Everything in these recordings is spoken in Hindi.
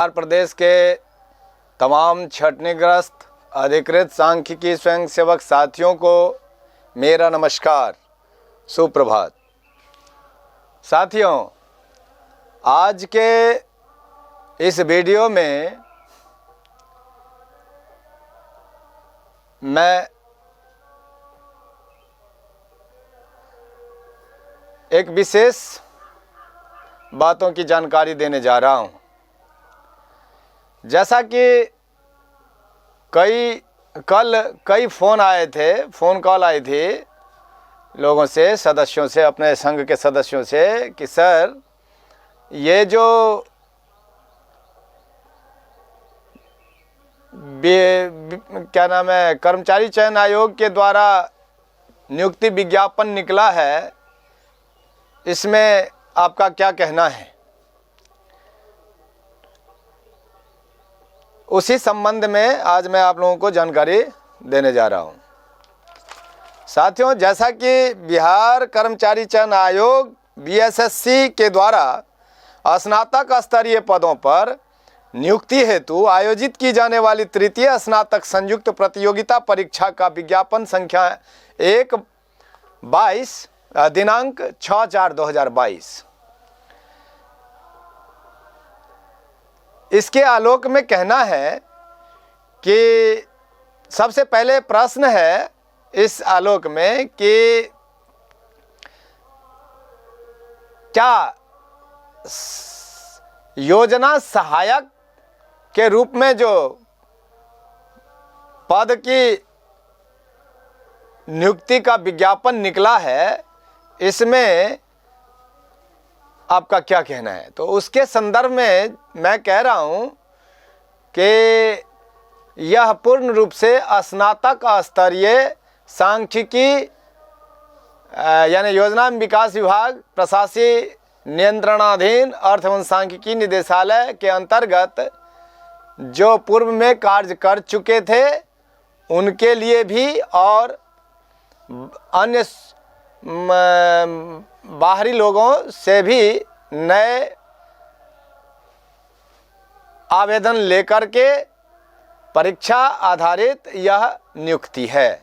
बिहार प्रदेश के तमाम छंटनीग्रस्त अधिकृत सांख्यिकी स्वयंसेवक साथियों को मेरा नमस्कार, सुप्रभात। साथियों, आज के इस वीडियो में मैं एक विशेष बातों की जानकारी देने जा रहा हूं। जैसा कि कई फ़ोन कॉल आई थी लोगों से, सदस्यों से, अपने संघ के सदस्यों से कि सर, ये जो क्या नाम है, कर्मचारी चयन आयोग के द्वारा नियुक्ति विज्ञापन निकला है, इसमें आपका क्या कहना है। उसी संबंध में आज मैं आप लोगों को जानकारी देने जा रहा हूं। साथियों, जैसा कि बिहार कर्मचारी चयन आयोग बीएसएससी के द्वारा स्नातक स्तरीय पदों पर नियुक्ति हेतु आयोजित की जाने वाली तृतीय स्नातक संयुक्त प्रतियोगिता परीक्षा का विज्ञापन संख्या 1/22 दिनांक 6/4/2022 इसके आलोक में कहना है कि सबसे पहले प्रश्न है इस आलोक में कि क्या योजना सहायक के रूप में जो पद की नियुक्ति का विज्ञापन निकला है, इसमें आपका क्या कहना है। तो उसके संदर्भ में मैं कह रहा हूं कि यह पूर्ण रूप से स्नातक स्तरीय सांख्यिकी यानी योजना विकास विभाग प्रशासकीय नियंत्रणाधीन अर्थ एवं सांख्यिकी निदेशालय के अंतर्गत जो पूर्व में कार्य कर चुके थे उनके लिए भी और अन्य बाहरी लोगों से भी नए आवेदन लेकर के परीक्षा आधारित यह नियुक्ति है।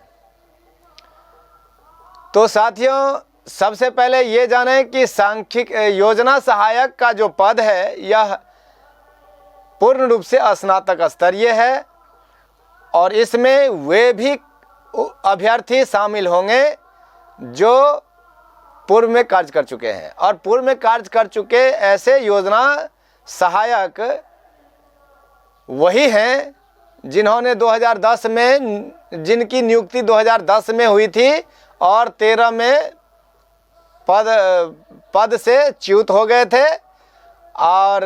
तो साथियों, सबसे पहले ये जानें कि सांख्यिक योजना सहायक का जो पद है यह पूर्ण रूप से स्नातक स्तरीय है और इसमें वे भी अभ्यर्थी शामिल होंगे जो पूर्व में कार्य कर चुके हैं। और पूर्व में कार्य कर चुके ऐसे योजना सहायक वही हैं जिन्होंने 2010 में, जिनकी नियुक्ति 2010 में हुई थी और 13 में पद से च्युत हो गए थे और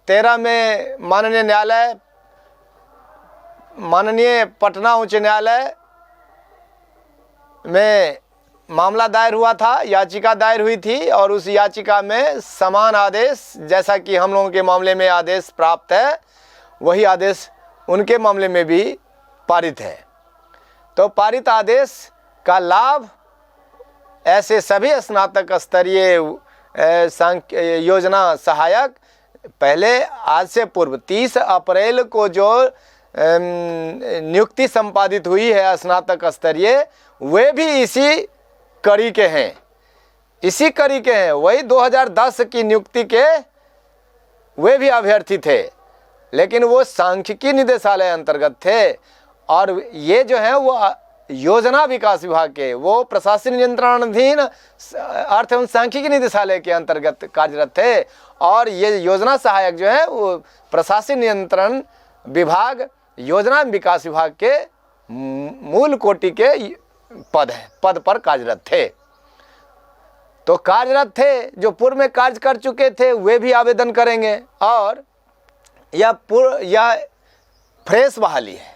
13 में माननीय पटना उच्च न्यायालय में मामला दायर हुआ था, याचिका दायर हुई थी और उस याचिका में समान आदेश, जैसा कि हम लोगों के मामले में आदेश प्राप्त है, वही आदेश उनके मामले में भी पारित है। तो पारित आदेश का लाभ ऐसे सभी स्नातक स्तरीय योजना सहायक पहले आज से पूर्व 30 अप्रैल को जो नियुक्ति संपादित हुई है स्नातक स्तरीय, वे भी इसी कड़ी के हैं। वही 2010 की नियुक्ति के वे भी अभ्यर्थी थे, लेकिन वो सांख्यिकी निदेशालय अंतर्गत थे और ये जो है वो योजना विकास विभाग के, वो प्रशासनिक नियंत्रणाधीन अर्थ एवं सांख्यिकी निदेशालय के अंतर्गत कार्यरत थे और ये योजना सहायक जो है वो प्रशासनिक नियंत्रण विभाग, योजना विकास विभाग के मूल कोटि के पद पर कार्यरत थे। तो कार्यरत थे, जो पूर्व में कार्य कर चुके थे वे भी आवेदन करेंगे और यह फ्रेश बहाली है।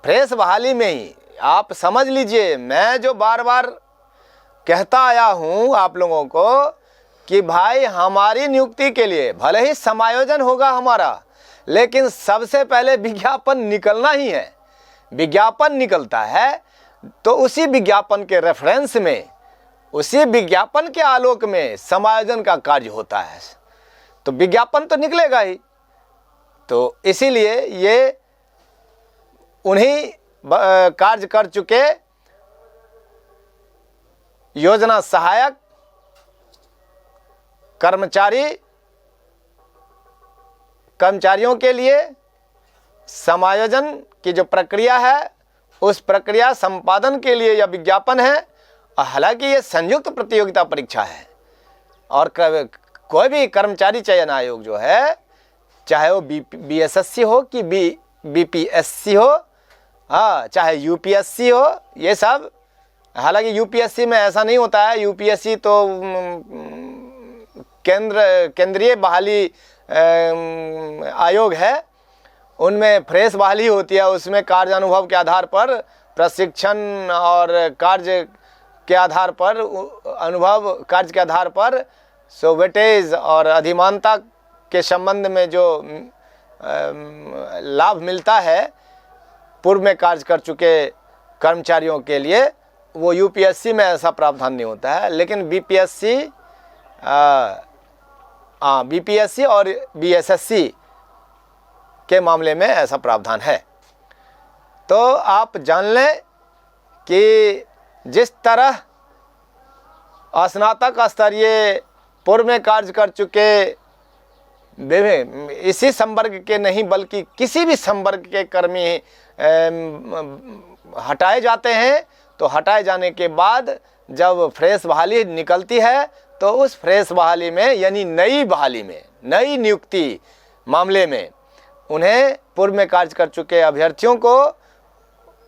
फ्रेश बहाली में ही आप समझ लीजिए, मैं जो बार बार कहता आया हूं आप लोगों को कि भाई हमारी नियुक्ति के लिए भले ही समायोजन होगा हमारा, लेकिन सबसे पहले विज्ञापन निकलना ही है। विज्ञापन निकलता है तो उसी विज्ञापन के रेफरेंस में, उसी विज्ञापन के आलोक में समायोजन का कार्य होता है। तो विज्ञापन तो निकलेगा ही, तो इसीलिए ये उन्हीं कार्य कर चुके योजना सहायक कर्मचारियों के लिए समायोजन की जो प्रक्रिया है, उस प्रक्रिया संपादन के लिए यह विज्ञापन है। हालांकि ये संयुक्त प्रतियोगिता परीक्षा है और कोई भी कर्मचारी चयन आयोग जो है, चाहे वो बीएसएससी हो कि बीपीएससी हो, हाँ, चाहे यूपीएससी हो, ये सब। हालांकि यूपीएससी में ऐसा नहीं होता है, यूपीएससी तो केंद्रीय बहाली आयोग है, उनमें फ्रेश बहाली होती है। उसमें कार्य अनुभव के आधार पर, प्रशिक्षण और कार्य के आधार पर, अनुभव कार्य के आधार पर वेटेज और अधिमानता के संबंध में जो लाभ मिलता है पूर्व में कार्य कर चुके कर्मचारियों के लिए, वो यूपीएससी में ऐसा प्रावधान नहीं होता है। लेकिन बीपीएससी और बीएसएससी के मामले में ऐसा प्रावधान है। तो आप जान लें कि जिस तरह स्नातक स्तरीय पूर्व में कार्य कर चुके इसी संवर्ग के नहीं बल्कि किसी भी संवर्ग के कर्मी हटाए जाते हैं, तो हटाए जाने के बाद जब फ्रेश बहाली निकलती है तो उस फ्रेश बहाली में, यानी नई बहाली में, नई नियुक्ति मामले में, उन्हें पूर्व में कार्य कर चुके अभ्यर्थियों को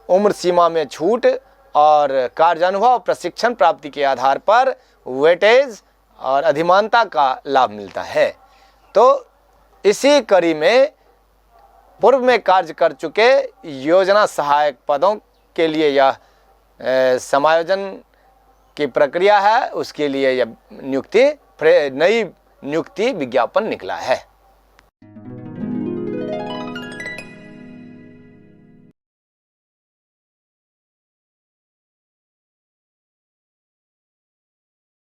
उम्र सीमा में छूट और कार्यानुभव प्रशिक्षण प्राप्ति के आधार पर वेटेज और अधिमानता का लाभ मिलता है। तो इसी कड़ी में पूर्व में कार्य कर चुके योजना सहायक पदों के लिए यह समायोजन की प्रक्रिया है, उसके लिए यह नई नियुक्ति विज्ञापन निकला है।